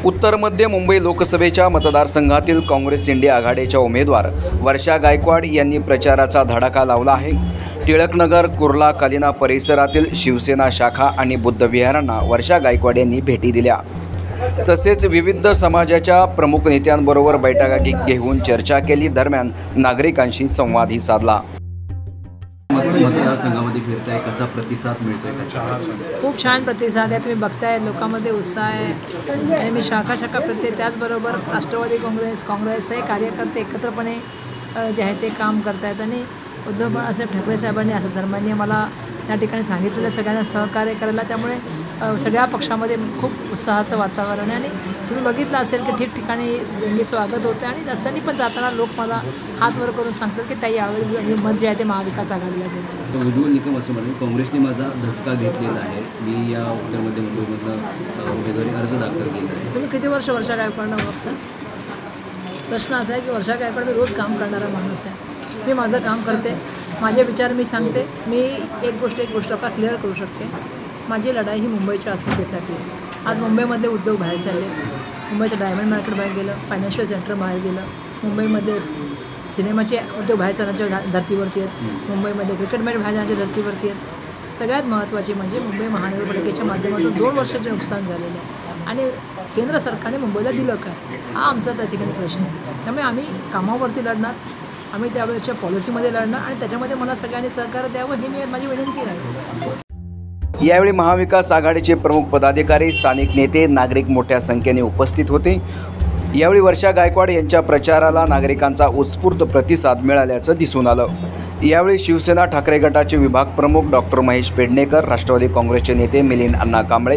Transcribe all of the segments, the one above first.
उत्तर मध्य मुंबई लोकसभेच्या मतदारसंघातील काँग्रेस इंडिया आघाडीच्या उमेदवार वर्षा गायकवाड यांनी प्रचाराचा धडाका लावला आहे। टिळकनगर, कुर्ला, कलिना परिसरातील शिवसेना शाखा आणि बुद्ध विहारांना वर्षा गायकवाड यांनी भेटी दिल्या। तसेच विविध समाजाच्या प्रमुख नेत्यांबरोबर बैठका घेऊन चर्चा केली। दरम्यान नागरिकांशी संवादही साधला। मतदारसंघामध्ये फिरताय, कसा प्रतिसाद मिळतोय? खूप छान प्रतिसाद आहे। तुम्ही बघताय लोकांमध्ये उत्साह आहे आणि मी शाखा फिरते। त्याचबरोबर राष्ट्रवादी काँग्रेस हे कार्यकर्ते एकत्रपणे जे आहे ते काम करतायत आणि उद्धव बाळासाहेब ठाकरे साहेबांनी असं धर्मांनी मला त्या ठिकाणी सांगितलेलं सगळ्यांना सहकार्य करायला। त्यामुळे सगळ्या पक्षामध्ये खूप उत्साहाचं वातावरण आहे आणि तुम्ही बघितलं असेल की ठिकठिकाणी जंगी स्वागत होतं आणि रस्त्याने पण जाताना लोक मला हात वर करून सांगतात की ताई यावेळी मत जे आहे ते महाविकास आघाडीला देणार। उज्ज्वल निकम असं म्हणाले, काँग्रेसने माझा धसका घेतलेला आहे, मी या उत्तर मध्य मुंबईमधनं उमेदवारी अर्ज दाखल केला आहे। तुम्ही किती वर्षा गायकवाडनं बघता? प्रश्न असा आहे की वर्षा गायकवाड मी रोज काम करणारा माणूस आहे। मी माझं काम करते, माझे विचार मी सांगते। मी एक गोष्ट आपला क्लिअर करू शकते, माझी लढाई ही मुंबईच्या अस्मितेसाठी आहे। आज मुंबईमधले उद्योग बाहेर चालले, मुंबईचं डायमंड मार्केट बाहेर गेलं, फायनान्शियल सेंटर बाहेर गेलं, मुंबईमध्ये सिनेमाचे उद्योग बाहेर जाण्याच्या धर्तीवरती आहेत, मुंबईमध्ये क्रिकेट मॅच बाहेर जाण्याच्या धर्तीवरती आहेत। सगळ्यात महत्त्वाची म्हणजे मुंबई महानगरपालिकेच्या माध्यमातून 2 वर्षाचे नुकसान झालेलं आहे आणि केंद्र सरकारने मुंबईला दिलं काय, हा आमचा त्या ठिकाणी प्रश्न आहे। त्यामुळे आम्ही कामावरती लढणार, आम्ही त्यावेळेच्या पॉलिसीमध्ये लढणार आणि त्याच्यामध्ये मला सगळ्यांनी सहकार्य द्यावं ही माझी विनंती आहे। यावेळी महाविकास आघाडीचे प्रमुख पदाधिकारी, स्थानिक नेते, नागरिक मोठ्या संख्येने उपस्थित होते। यावेळी वर्षा गायकवाड यांच्या प्रचाराला नागरिकांचा उत्स्फूर्त प्रतिसाद मिळाल्याचं दिसून आलं। यावेळी शिवसेना ठाकरे गटाचे विभाग प्रमुख डॉक्टर महेश पेडणेकर, राष्ट्रवादी काँग्रेसचे नेते मिलिंद अण्णा कांबळे,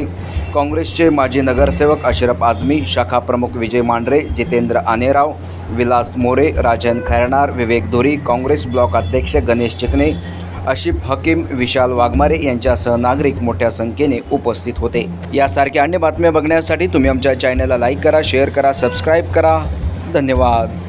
काँग्रेसचे माजी नगरसेवक अशरफ आझमी, शाखा प्रमुख विजय मांढरे, जितेंद्र आनेराव, विलास मोरे, राजन खैरनार, विवेक धुरी, काँग्रेस ब्लॉक अध्यक्ष गणेश चिकणे, आशिफ हकीम, विशाल वाघमारे यांच्यासह नागरिक मोठ्या संख्येने उपस्थित होते। यासारख्या अन्य बातम्या बघण्यासाठी तुम्ही आमच्या चॅनलला लाईक करा, शेअर करा, सबस्क्राईब करा। धन्यवाद।